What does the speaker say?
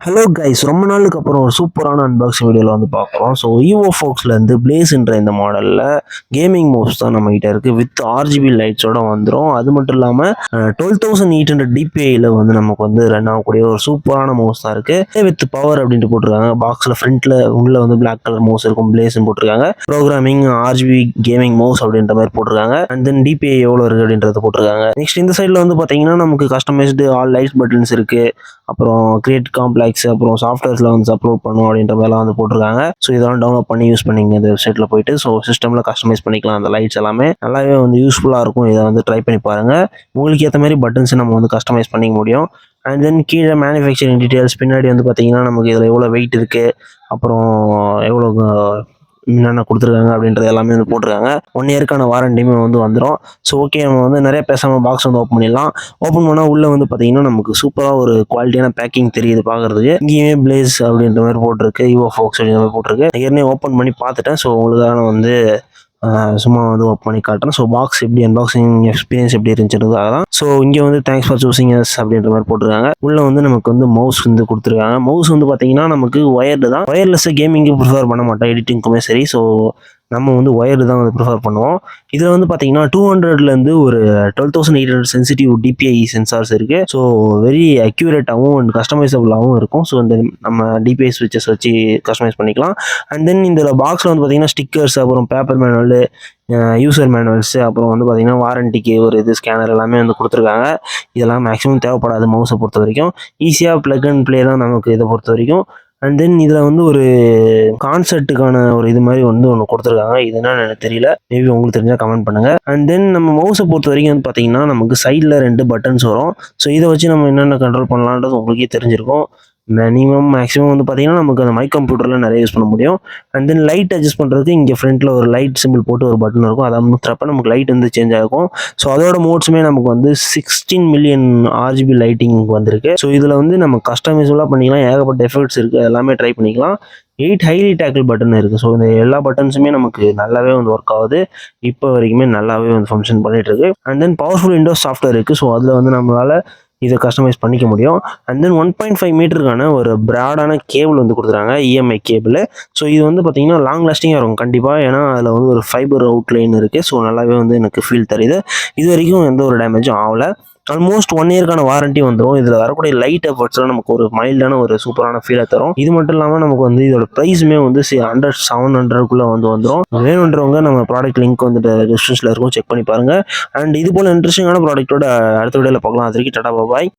Hello guys, ரொம்ப நாளுக்கு அப்புறம் ஒரு சூப்பரான அன்பாக்சிங் வீடியோவில் வந்து பார்க்குறோம். ஸோ ஈவோ ஃபோக்ஸ்லேருந்து பிளேஸ்ன்ற இந்த மாடலில் கேமிங் மவுஸ் தான் நம்மகிட்ட இருக்குது. வித் ஆர்ஜிபி லைட்ஸோட வந்துடும். அது மட்டும் இல்லாமல் 12,800 டிபிஐயில் வந்து நமக்கு வந்து ரன் ஆகக்கூடிய ஒரு சூப்பரான மவுஸ் தான் இருக்குது. வித் பவர் அப்படின்ட்டு போட்டிருக்காங்க. பாக்ஸில் ஃப்ரண்ட்டில் உள்ள வந்து பிளாக் கலர் மவுஸ் இருக்கும், பிளேஸ்ன்னு போட்டிருக்காங்க. ப்ரோக்ராமிங் ஆர்ஜிபி கேமிங் மவுஸ் அப்படின்ற மாதிரி போட்டிருக்காங்க. அண்ட் தென் டிபிஐ எவ்வளோ இருக்குது அப்படின்றத போட்டிருக்காங்க. நெக்ஸ்ட் இந்த சைடில் வந்து பார்த்தீங்கன்னா நமக்கு கஸ்டமைஸ்டு ஆல் லைட்ஸ் பட்டன்ஸ் இருக்குது. அப்புறம் கிரியேட் காம்ப்ளெக்ஸ், அப்புறம் சாஃப்ட்வேர்ஸில் வந்து அப்லோட் பண்ணும் அப்படின்ற மாதிரிலாம் வந்து போட்டிருக்காங்க. ஸோ இதெல்லாம் டவுன்லோட் பண்ணி யூஸ் பண்ணிங்க இந்த வெப்சைட்டில் போயிட்டு. ஸோ சிஸ்டமில் கஸ்டமைஸ் பண்ணிக்கலாம். அந்த லைட்ஸ் எல்லாமே நல்லாவே வந்து யூஸ்ஃபுல்லாக இருக்கும். இதை வந்து ட்ரை பண்ணி பாருங்கள். உங்களுக்கு ஏற்ற மாதிரி பட்டன்ஸ் நம்ம வந்து கஸ்டமைஸ் பண்ணிக்க முடியும். அண்ட் தென் கீழே மேனுஃபேக்சரிங் டீட்டெயில்ஸ் பின்னாடி வந்து பார்த்தீங்கன்னா நமக்கு இதில் எவ்வளோ வெயிட் இருக்குது, அப்புறம் எவ்வளோ என்னென்ன கொடுத்துருக்காங்க அப்படின்றது எல்லாமே வந்து போட்டிருக்காங்க. 1 இயருக்கான வாரண்டியுமே வந்து வந்துடும். ஸோ ஓகே, நம்ம வந்து நிறைய பேசாமல் பாக்ஸ் வந்து ஓப்பன் பண்ணிடலாம். ஓப்பன் பண்ணால் உள்ளே வந்து பார்த்தீங்கன்னா நமக்கு சூப்பராக ஒரு குவாலிட்டியான பேக்கிங் தெரியுது பார்க்குறதுக்கு. இங்கேயுமே பிளேஸ் அப்படின்ற மாதிரி போட்டிருக்கு, ஈவோ ஃபோக்ஸ் அப்படின்ற மாதிரி போட்டிருக்கு. ஏற்கனவே ஓப்பன் பண்ணி பார்த்துட்டேன். ஸோ உங்களுக்கான வந்து சும்மா வந்து ஓப்பன் பண்ணி காட்டுறேன். ஸோ பாக்ஸ் எப்படி அன்பாக்சிங் எக்ஸ்பீரியன்ஸ் எப்படி இருந்துச்சுன்றதுக்காக தான். ஸோ இங்கே வந்து தேங்க்ஸ் ஃபார் சூசிங் அஸ் அப்படின்ற மாதிரி போட்டிருக்காங்க. உள்ள வந்து நமக்கு வந்து மவுஸ் வந்து கொடுத்துருக்காங்க. மவுஸ் வந்து பார்த்தீங்கன்னா நமக்கு ஒயர்டு தான். ஒயர்லெஸ் கேமிங்கு ப்ரிஃபர் பண்ண மாட்டோம், எடிட்டிங்க்குமே சரி. ஸோ நம்ம வந்து ஒயர்டு தான் வந்து ப்ரிஃபர் பண்ணுவோம். இதில் வந்து பார்த்தீங்கன்னா 200லேருந்து ஒரு 12,800 சென்சிட்டிவ் டிபிஐ சென்சார்ஸ் இருக்குது. ஸோ வெரி அக்யூரேட்டாகவும் அண்ட் கஸ்டமைசபிளாகவும் இருக்கும். ஸோ இந்த நம்ம டிபிஐ ஸ்விட்சஸ் வச்சு கஸ்டமைஸ் பண்ணிக்கலாம். அண்ட் தென் இந்த பாக்ஸில் வந்து பார்த்தீங்கன்னா ஸ்டிக்கர்ஸ், அப்புறம் பேப்பர் மேனுவல், யூசர் மேனுவல்ஸு, அப்புறம் வந்து பார்த்தீங்கன்னா வாரண்டிக்கு ஒரு ஸ்கேனர் எல்லாமே வந்து கொடுத்துருக்காங்க. இதெல்லாம் மேக்ஸிமம் தேவைப்படாது மவுஸை பொறுத்த வரைக்கும். ஈஸியாக ப்ளக் அண்ட் ப்ளே தான் நமக்கு இதை பொறுத்த வரைக்கும். அண்ட் தென் இதில் வந்து ஒரு கான்செர்ட்டுக்கான ஒரு இது மாதிரி வந்து ஒன்று கொடுத்துருக்காங்க. இது என்னன்னு எனக்கு தெரியல, மேபி உங்களுக்கு தெரிஞ்சால் கமெண்ட் பண்ணுங்கள். அண்ட் தென் நம்ம மவுஸை பொறுத்த வரைக்கும் வந்து பார்த்தீங்கன்னா நமக்கு சைடில் 2 பட்டன்ஸ் வரும். ஸோ இதை வச்சு நம்ம என்னென்ன கண்ட்ரோல் பண்ணலான்றது உங்களுக்கே தெரிஞ்சிருக்கும். மேக்ஸிமம் வந்து பார்த்தீங்கன்னா நமக்கு அந்த மை கம்ப்யூட்டரில் நிறைய யூஸ் பண்ண முடியும். அண்ட் தென் லைட் அட்ஜஸ்ட் பண்ணுறதுக்கு இங்கே ஃப்ரண்ட்டில் ஒரு லைட் சிம்பிள் போட்டு ஒரு பட்டன் இருக்கும். அதை அமுத்துறப்ப நமக்கு லைட் வந்து சேஞ்ச் ஆகும். ஸோ அதோட மோட்ஸுமே நமக்கு வந்து 16 மில்லியன் ஆர்ஜிபி லைட்டிங் வந்திருக்கு. ஸோ இதில் வந்து நம்ம கஸ்டமைஸ்ஃபுல்லாக பண்ணிக்கலாம். ஏகப்பட்ட எஃபெக்ட்ஸ் இருக்குது, எல்லாமே ட்ரை பண்ணிக்கலாம். 8 ஹைலி டேக்கிள் பட்டன் இருக்குது. ஸோ இந்த எல்லா பட்டன்ஸுமே நமக்கு நல்லாவே வந்து ஒர்க் ஆகுது. இப்போ வரைக்குமே நல்லாவே வந்து ஃபங்க்ஷன் பண்ணிகிட்டு இருக்கு. And then powerful Windows software இருக்குது. ஸோ அதில் வந்து நம்மளால் இதை கஸ்டமைஸ் பண்ணிக்க முடியும். அண்ட் தென் 1.5 மீட்டருக்கான ஒரு ப்ராடான கேபிள் வந்து கொடுத்துருக்காங்க, இஎம்ஐ கேபிள். ஸோ இது வந்து பார்த்தீங்கன்னா லாங் லாஸ்டிங்காக இருக்கும் கண்டிப்பாக. ஏன்னா அதில் வந்து ஒரு ஃபைபர் அவுட்லைன் இருக்குது. ஸோ நல்லாவே வந்து எனக்கு ஃபீல் தருது. இது வரைக்கும் எந்த ஒரு டேமேஜும் ஆகலை. ஆல்மோஸ்ட் 1 இயருக்கான வாரண்ட்டி வந்துடும். இதில் வரக்கூடிய லைட் எஃபர்ட்ஸ்லாம் நமக்கு ஒரு மைல்டான ஒரு சூப்பரான ஃபீலை தரும். இது மட்டும் இல்லாமல் நமக்கு வந்து இதோட ப்ரைஸுமே வந்து 700 வந்துடும். வேணுன்றவங்க நம்ம ப்ராடக்ட் லிங்க் வந்துட்டு டிஸ்கிரிப்ஷனில் இருக்கும், செக் பண்ணி பாருங்கள். அண்ட் இது போல் இன்ட்ரெஸ்டிங்கான ப்ராடக்ட்டோட அடுத்த வீடியோவில் பார்க்கலாம். அது வரைக்கும் டாடா பாய்.